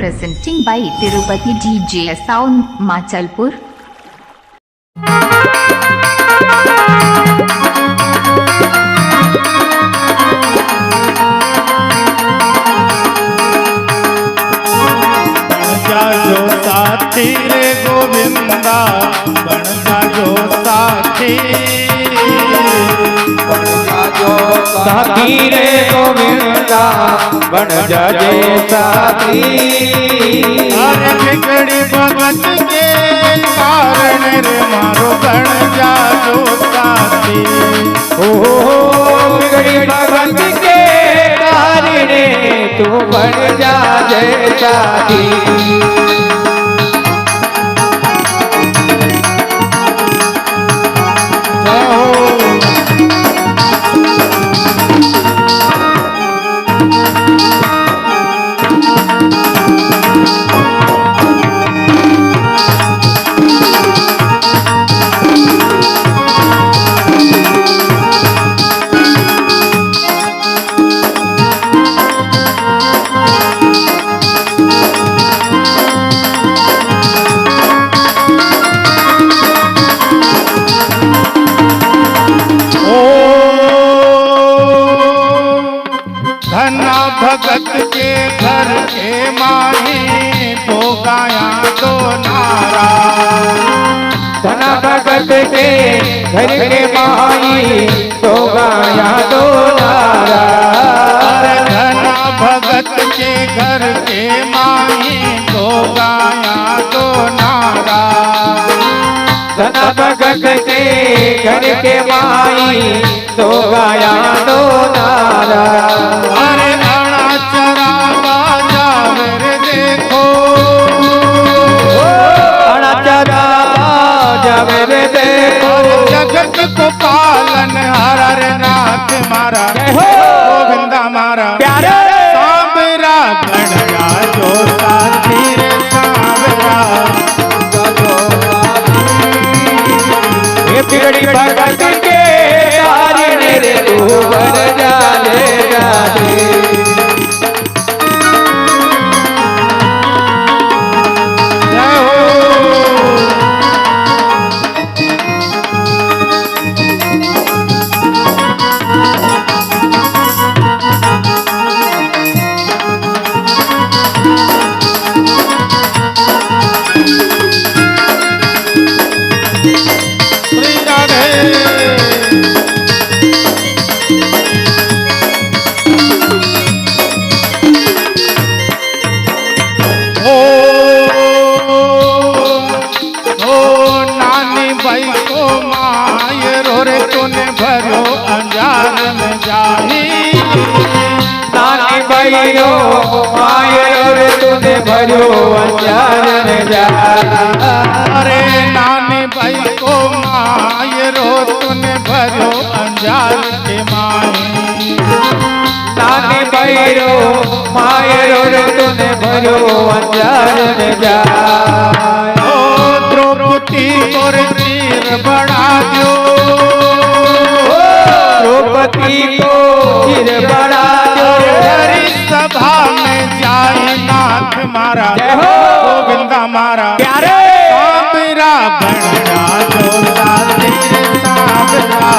Presenting by Tirupati DJ Sound Machalpur. जो साथी रे गोविंदा बन जो साथी, साथी रे गोविंदा बन जाजे साथी। अरे बिगड़ी भगत के कारण रे मारो बन जो साथी। ओ बिगड़ी भगत के कारण रे तू बन जाजे साथी। भगत के घर के माही दो गाया दो नारा। धना भगत के घर के माही दो गाया दो नारा। धना भगत के घर के माही दो गाया दो नारा। धना भगत के घर के माही दो गाया दो नारा। अरे अड़ा चरा बाजा मेरे देखो, अड़ा चरा बाजा मेरे देखो। जगत को पालन हर नाथ मारा, गोविंदा मारा प्यारे सांबरा गणया जो साथी रे सांबरा। ये बिगड़ी भगत के कारण रे तू बन जाले जाले। जय हो श्री राधे। नानी भाई को माय रो रे तूने भरो अंजार में जाही। नानी बहिनो मायो रे तूने भरो अंजार में जा। अरे नानी भाई को माय रो तूने भरो अंजार के माही। नानी बहिनो मायो रे तूने भरो अंजार में जा। द्रौपदी और तीर बढ़ा दो, द्रौपदी को सिर बढ़ा दो। हरी सभा में जाए नाथ मारा, गोविंदा मारा प्यारे सांबरा गणया जो साथी रे सांबरा।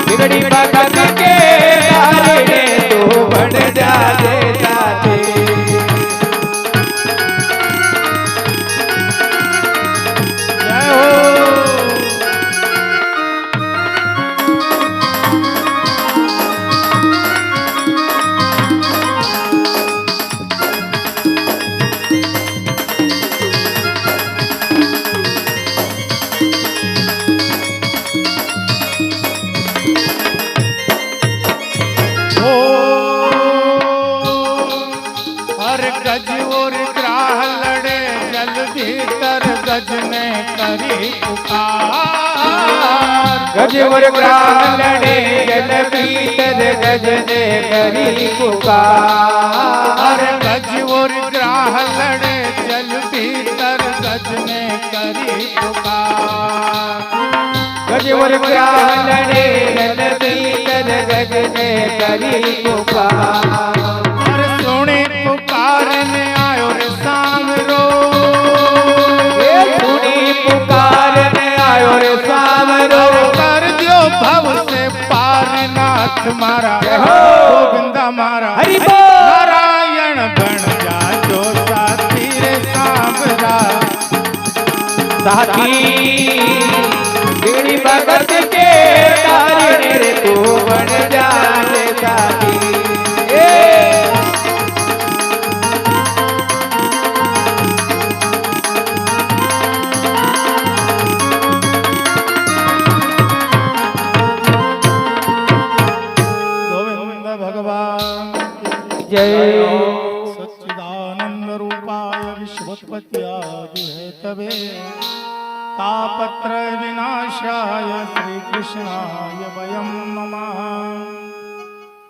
बिगड़ी भगत के कारण रे तू बन जाले साथी। जय हो हर गज और ग्राह लड़े जल भीतर गज ने करी पुकार। गजवर ग्राह लड़े जल भीतर गज ने करी पुकार। हर गज और ग्राह लड़े जल भीतर गज ने करी पुकार। गजवर ग्राह लड़े जल भीतर गज ने करी पुकार। नाथ मारा जय हो। गोविंदा मारा हरि बोल। नारायण बन जा जो साथी रे सांवरा साथी बीड़ी भगत के तारने रे तू बन जा रे साथी। गोविंद भगवान जय सच्चिदानंद रूपाय विश्वोत्पत्त्यादि हेतवे तापत्र विनाशाय श्री कृष्णाय वयं नमः।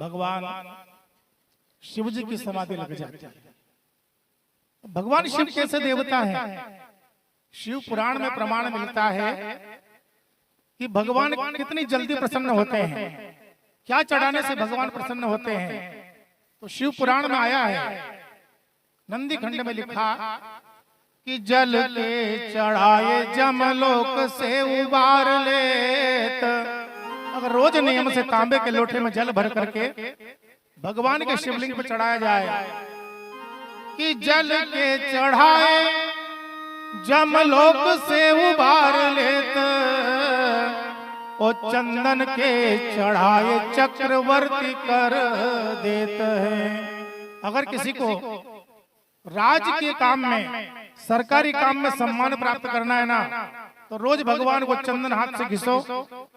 भगवान शिव जी की समाधि लग जाती है। भगवान शिव कैसे देवता है? शिव पुराण में प्रमाण मिलता है कि भगवान कितनी जल्दी प्रसन्न होते हैं, क्या चढ़ाने से भगवान प्रसन्न होते हैं। तो शिव पुराण में आया है, नंदी खंड में लिखा कि जल के चढ़ाए जमलोक से उबार लेत। अगर रोज नियम से तांबे के लोटे में जल भर करके भगवान के शिवलिंग पर चढ़ाया जाए कि जल के चढ़ाए जमलोक से उबार लेत, ओ चंदन के चढ़ाए चक्रवर्ती कर देते हैं। अगर किसी को राज के काम में, सरकारी काम में सम्मान प्राप्त करना है ना, तो रोज भगवान को चंदन हाथ से घिसो,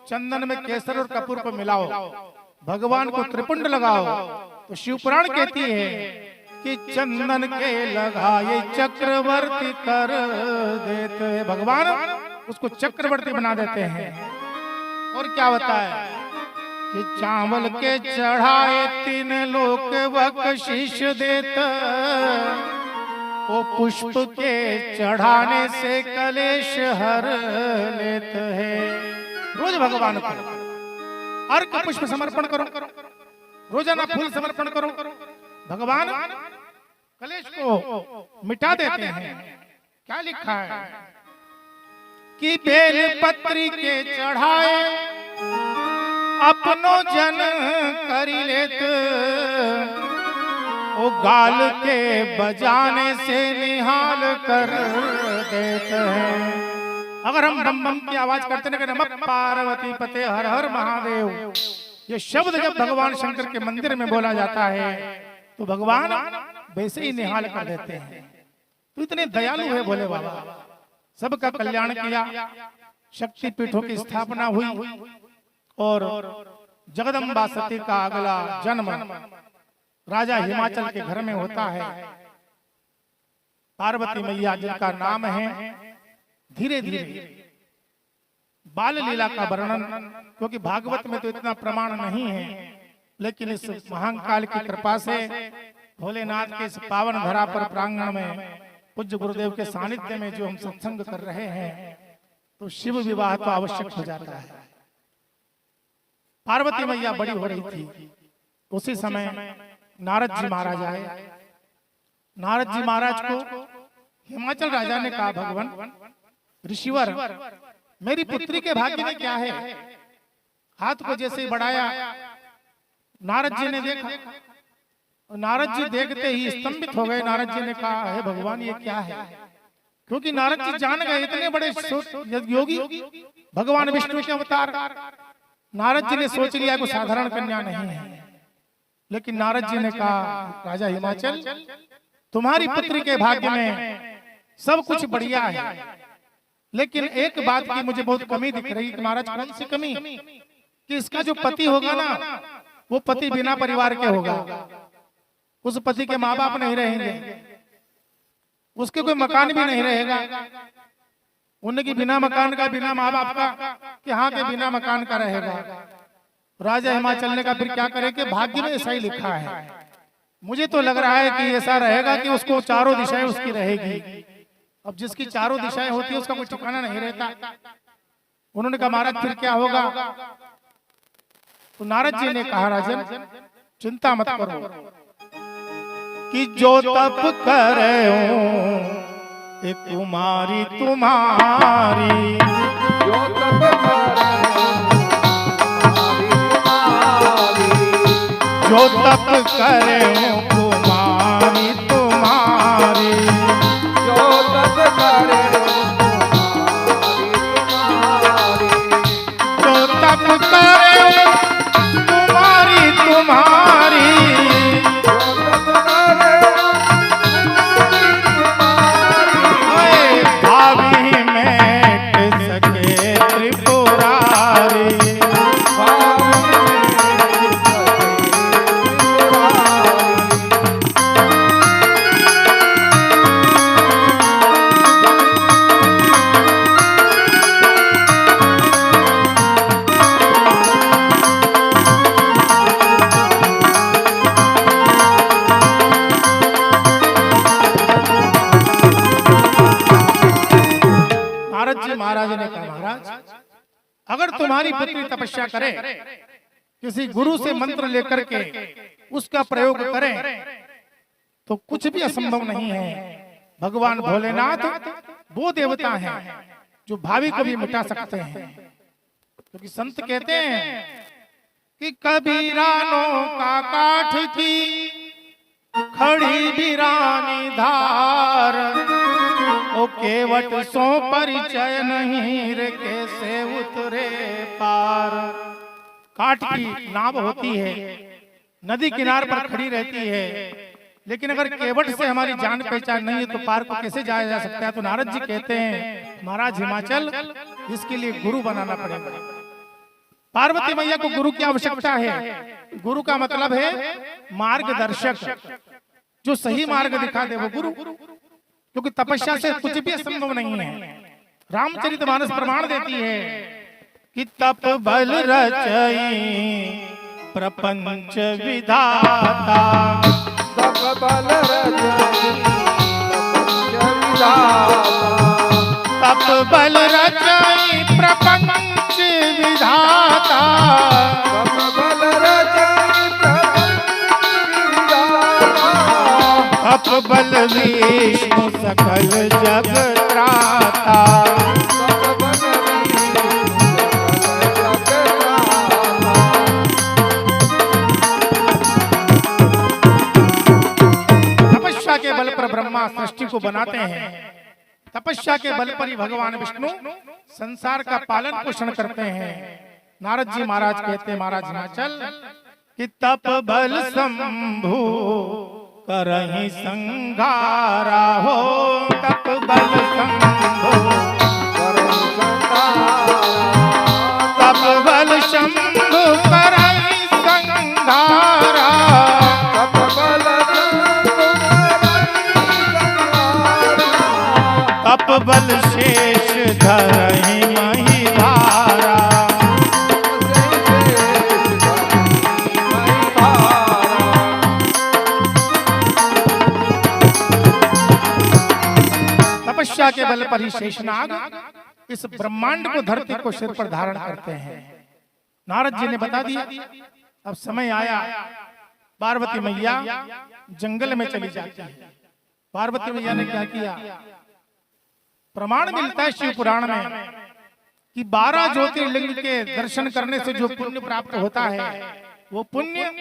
चंदन में केसर और कपूर को मिलाओ, भगवान को त्रिपुंड लगाओ। तो शिव पुराण कहती है कि चंदन के लगाए चक्रवर्ती कर देते हैं। भगवान उसको चक्रवर्ती बना देते हैं। और क्या होता है कि चावल के चढ़ाए 3 लोक बख्शीश देता, वो पुष्प के चढ़ाने से कलेश हर लेते हैं। रोज भगवान को अर्घ पुष्प समर्पण करो, रोजाना फूल समर्पण करो, भगवान कलेश को मिटा देते हैं। क्या लिखा है कि बेल पत्री के चढ़ाए अपनो जन करी लेत, वो गाल के बजाने से निहाल कर देते हैं। अगर हम बम बम की आवाज करते हैं कि नमः पार्वती पते हर हर महादेव, ये शब्द जब भगवान शंकर के मंदिर में बोला जाता है तो भगवान वैसे ही निहाल कर देते हैं। तो इतने दयालु है भोले बाबा, सबका कल्याण किया, शक्ति पीठों की स्थापना हुई और जगदम्बा सती का अगला जन्म राजा हिमाचल के घर में होता है। पार्वती मैया जिनका नाम है, धीरे धीरे बाल लीला का वर्णन, क्योंकि भागवत में तो इतना प्रमाण नहीं है, लेकिन इस महाकाल की कृपा से भोलेनाथ के इस पावन धरा पर प्रांगण में पूज्य गुरुदेव के सानिध्य में जो हम सत्संग कर रहे हैं, तो शिव विवाह तो आवश्यक हो जाता है। पार्वती मैया बड़ी हो रही थी, उसी समय नारद जी महाराज आए। नारद जी महाराज को हिमाचल राजा ने कहा, भगवान ऋषिवर, मेरी पुत्री के भाग्य में क्या है? हाथ को जैसे ही बढ़ाया, नारद जी ने देखा, नारद जी देखते ही स्तंभित हो गए। नारद जी ने कहा, हे भगवान ये क्या है? क्योंकि नारद जी जान गए इतने बड़े योगी भगवान विष्णु के अवतार। नारद जी ने सोच लिया कोई साधारण कन्या नहीं है, लेकिन नारद जी ने कहा, राजा हिमाचल, तुम्हारी पुत्री के भाग्य में सब कुछ बढ़िया है, लेकिन एक बात की मुझे बहुत कमी दिख रही है। महाराज कौन सी कमी? कि इसका जो पति होगा ना, वो पति बिना परिवार के होगा, उस पति के माँ बाप नहीं रहेंगे, उसके कोई मकान भी नहीं रहेगा, उनकी बिना मकान का, बिना माँ बाप का, कि हाँ के बिना मकान का रहेगा। राजा हिमाचल ने कहा, फिर क्या करें कि भाग्य में ऐसा ही लिखा है। मुझे तो लग रहा है कि ऐसा रहेगा कि उसको चारों दिशाएं उसकी रहेगी। अब जिसकी चारों दिशाएं होती है उसका कोई ठिकाना नहीं रहता। उन्होंने कहा, महाराज फिर क्या होगा? तो नारद जी ने कहा, राजन चिंता मत करो, कि जो तप करे एक कुमारी तुम्हारी, जो तप करे जो तप करे कुमारी तुम्हारी, जो तप करे जो तप करे कुमारी तुम्हारी, भावी में सके त्रिपुरारी। नारद जी महाराज ने कहा, महाराज अगर तुम्हारी पुत्री तपस्या करे, किसी गुरु से मंत्र लेकर के उसका प्रयोग करें, तो कुछ भी असंभव नहीं है। भगवान भोलेनाथ वो देवता हैं जो भावी को भी मिटा सकते हैं। क्योंकि संत कहते हैं कि कबीरानों का काठ की खड़ी बिरानी धार, ओ केवट सो परिचय नहीं रे कैसे उतरे पार। काठ की नाव होती है, नदी किनार पर खड़ी रहती है, लेकिन अगर केवट से हमारी जान पहचान नहीं है तो पार को कैसे जाया जा सकता है। तो नारद जी कहते हैं, महाराज हिमाचल इसके लिए गुरु बनाना पड़ेगा। पार्वती मैया को गुरु की आवश्यकता है। गुरु का मतलब है मार्गदर्शक, जो सही मार्ग दिखा दे वो गुरु। क्योंकि तपस्या से कुछ भी असंभव नहीं है। रामचरितमानस प्रमाण देती है कि तप बल रचई प्रपंच विधाता, तप बल रचई तप बल रचई प्रपंच विधाता, तप बल रचई प्रपंच विधाता, तप बल विष्णु सकल जग त्राता, तप बल विष्णु सकल जग त्राता। तपस्या के बल पर ब्रह्मा सृष्टि को बनाते हैं, तपस्या के बल पर ही भगवान विष्णु संसार का पालन पोषण करते हैं। नारद जी महाराज कहते हैं, महाराज हिमाचल कि तप बल शंभु करहि संघारा हो, तप बल शंभु करहि संघारा, तप बल शंभु करहि संघारा, तप बल शंभु करहि संघारा, तप बल शेष धरहि महिधारा। तपस्या के बल पर ही शेषनाग इस ब्रह्मांड को, धरती को सिर पर धारण करते हैं। नारद जी ने बता दिया। अब समय आया, पार्वती मैया जंगल में चली जाती है। पार्वती मैया ने क्या किया? प्रमाण मिलता है शिव पुराण में कि 12 ज्योतिर्लिंग के दर्शन करने से जो पुण्य प्राप्त होता है, वो पुण्य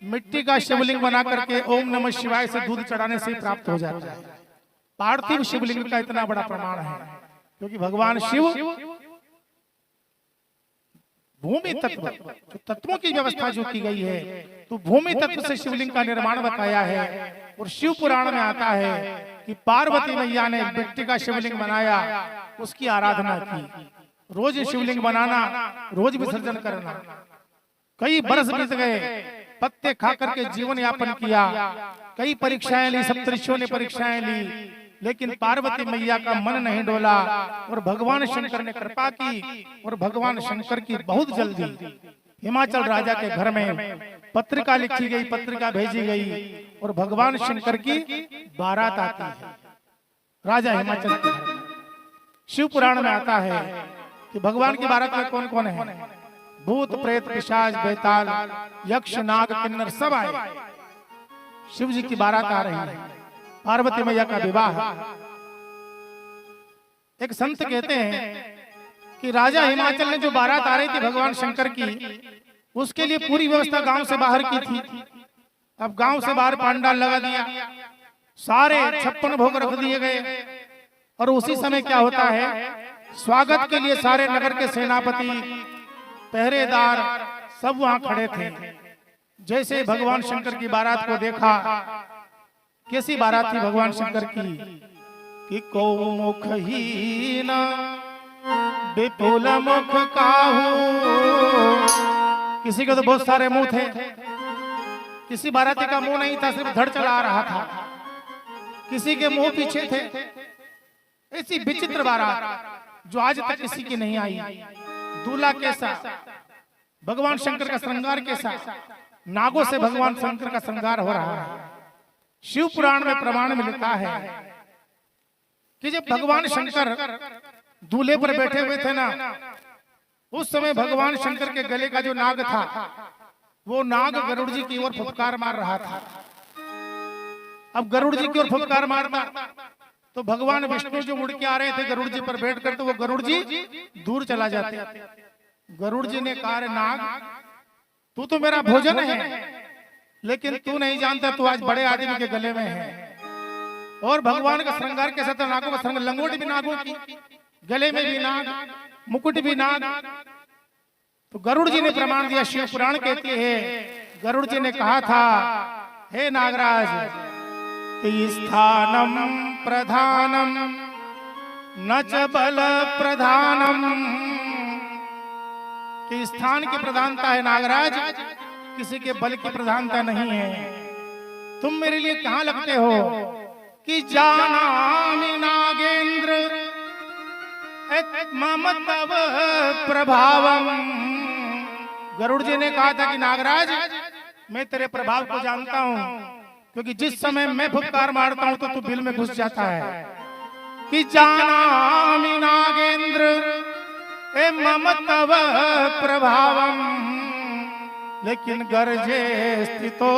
मिट्टी का शिवलिंग बना करके ओम नमः शिवाय से दूध चढ़ाने से ही प्राप्त हो जाता है। पार्थिव शिवलिंग का इतना बड़ा प्रमाण है, क्योंकि भगवान शिव भूमि तत्व, जो तत्वों की व्यवस्था जो की गई है, तो भूमि तत्व से शिवलिंग का निर्माण बताया है। और शिव पुराण में आता है कि पार्वती मैया ने मिट्टी का शिवलिंग बनाया, उसकी आराधना की। रोज शिवलिंग बनाना, रोज विसर्जन करना। कई बरस बीत गए, पत्ते खा करके जीवन यापन किया, कई परीक्षाएं ली, सप्तऋषियों ने परीक्षाएं ली, लेकिन पार्वती मैया का मन नहीं डोला। और भगवान शंकर ने कृपा की, और भगवान शंकर की बहुत जल्दी हिमाचल राजा के घर में पत्रिका लिखी गई, पत्रिका भेजी गई, और भगवान शंकर की बारात आती है राजा हिमाचल के घर में। शिव पुराण में आता है कि भगवान की बारात में कौन कौन है? भूत प्रेत पिशाच बेताल यक्ष नाग किन्नर सब आए। शिव जी की बारात आ रही है, पार्वती मैया का विवाह। एक संत कहते हैं कि राजा हिमाचल ने जो बारात आ रही थी भगवान शंकर की, उसके लिए पूरी व्यवस्था गांव से बाहर की थी। अब गांव से बाहर पांडाल लगा दिया, सारे 56 भोग रख दिए गए। और उसी समय क्या होता है, स्वागत के लिए सारे नगर के सेनापति, पहरेदार सब वहां खड़े थे। जैसे भगवान शंकर की बारात को देखा, कैसी बारात थी भगवान शंकर की कि को मुखहीन विपुल मुख काहू। किसी के तो बहुत सारे मुंह थे, किसी बाराती का मुंह नहीं था, सिर्फ धड़ चढ़ा रहा था, किसी के मुंह पीछे थे। ऐसी विचित्र बारात जो आज तक किसी की नहीं आई। दूल्हा कैसा, भगवान शंकर का श्रृंगार कैसा, नागों से भगवान शंकर का श्रृंगार हो रहा है। शिव पुराण में प्रमाण मिलता है कि जब भगवान शंकर दूल्हे पर बैठे हुए थे ना, उस समय भगवान शंकर के गले का जो नाग था, वो नाग गरुड़ जी की ओर फुफकार मार रहा था। अब गरुड़ जी की ओर फुफकार मारता तो भगवान विष्णु जो उड़ के आ रहे थे गरुड़ जी पर बैठकर, तो वो गरुड़ जी दूर चला जाते। गरुड़ जी ने कहा, नाग तू तो मेरा भोजन है, लेकिन तू नहीं जानता तू आज बड़े आदमी के गले में है। और भगवान का श्रृंगार कैसा था, नागों का श्रृंगार, लंगोट भी नागों की, गले में भी नाग, मुकुट भी नाग। तो गरुड़ जी ने प्रमाण दिया, शिव पुराण कहती है, गरुड़ जी ने कहा था, हे नागराज, स्थानम प्रधानम न च बल प्रधानम, कि स्थान की प्रधानता है नागराज, किसी के बल की प्रधानता नहीं है। तुम मेरे लिए कहां लगते हो कि जानामि नागेंद्र मम तव प्रभावम। गरुड़ जी ने कहा था कि नागराज, मैं तेरे प्रभाव को जानता हूं, क्योंकि जिस समय मैं फुफकार मारता हूं तो तू बिल में घुस जाता है। कि जानामि नागेंद्र मम तव प्रभावम, लेकिन गर्जे स्थितो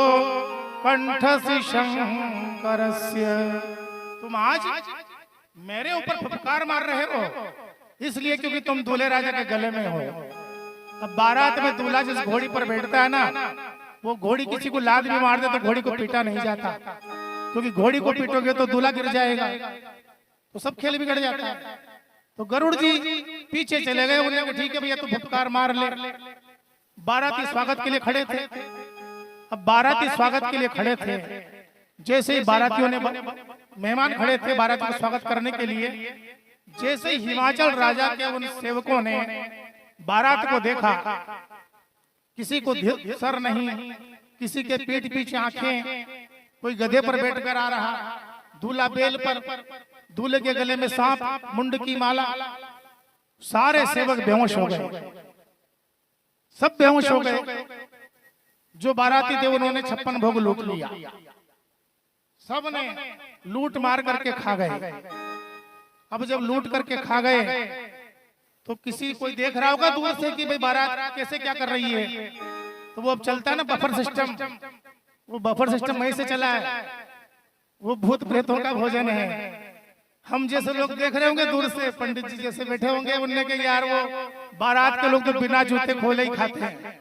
कंठसि शंकरस्य। तुम आज मेरे ऊपर फुफकार मार रहे हो इसलिए क्योंकि तुम दूल्हे राजा के गले में हो। अब बारात में दूल्हा जिस घोड़ी पर बैठता है ना, वो घोड़ी किसी को लात भी मार दे तो घोड़ी को पीटा नहीं जाता, क्योंकि घोड़ी को पीटोगे तो दूल्हा गिर जाएगा, तो सब खेल बिगड़ जाता है। तो गरुड़ जी पीछे चले गए, उन्होंने कहा ठीक है भैया तू फुफकार मार ले। बाराती स्वागत के लिए खड़े थे। अब बाराती स्वागत के लिए खड़े थे, जैसे ही बारातियों ने, मेहमान खड़े थे बाराती का स्वागत करने के लिए, जैसे ही हिमाचल राजा के उन सेवकों ने बारात को देखा, किसी को सर नहीं, किसी के पीठ पीछे आंखें, कोई गधे पर बैठकर आ रहा, दूल्हा बेल पर, दूल्हे के गले में सांप, मुंड की माला। सारे सेवक बेहोश हो गए, सब बेहोश हो गए। जो बाराती थे उन्होंने 56 भोग लूट लिया, सब ने लूट मार करके खा गए। अब जब लूट करके खा गए तो किसी कोई देख रहा होगा दूर से कि भाई बारात कैसे क्या कर रही है, तो वो अब चलता है ना बफर सिस्टम, वो बफर सिस्टम वहीं से चला है, वो भूत प्रेतों का भोजन है। हम जैसे लोग देख रहे होंगे दूर से, पंडित जी जैसे बैठे होंगे, उनने कहा यार वो बारात के लोग तो बिना जूते खोले ही खाते हैं।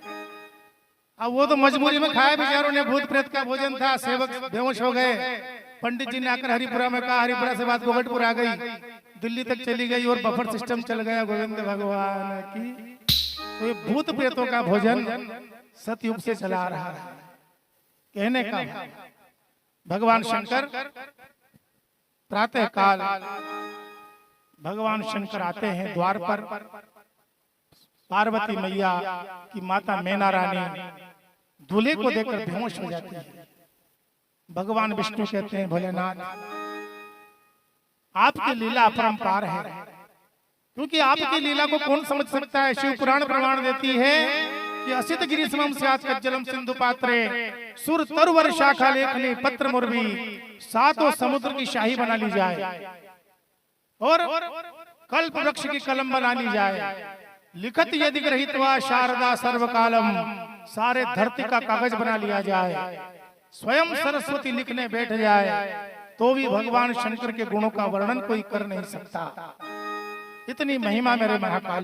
अब वो तो मजबूरी में खाया, बेचारों ने भूत प्रेत का भोजन था, सेवक बेहोश हो गए। पंडित जी ने आकर हरिपुरा में कहा, हरिपुरा से बात गोगटपुर आ गई, दिल्ली तक चली गई और बफर सिस्टम चल गया। गोविंद भगवान की। तो ये भूत प्रेतों का भोजन सतयुग से चला रहा है। कहने का भगवान शंकर प्रातः काल भगवान शंकर आते हैं द्वार पर। पार्वती मैया की माता मैना रानी दूल्हे को देखकर बेहोश हो जाती है। भगवान विष्णु कहते हैं, भोलेनाथ आपकी लीला अपरंपार है, क्योंकि आपकी लीला को कौन समझ सकता है। शिव पुराण प्रमाण देती है कि असित गिरि समम स्यात् कज्जलम सिंधु पात्रे सुर तरुवर शाखा लेखनी पत्र मुर्वी, सातों समुद्र की शाही बना ली जाए और कल्प वृक्ष की कलम बना ली जाए। लिखत यदि ग्रहीत्वा शारदा सर्वकालम, सारे धरती का कागज बना लिया जाए। स्वयं सरस्वती लिखने बैठ जाए तो भी भगवान शंकर के गुणों का वर्णन कोई कर नहीं सकता। इतनी महिमा मेरे महाकाल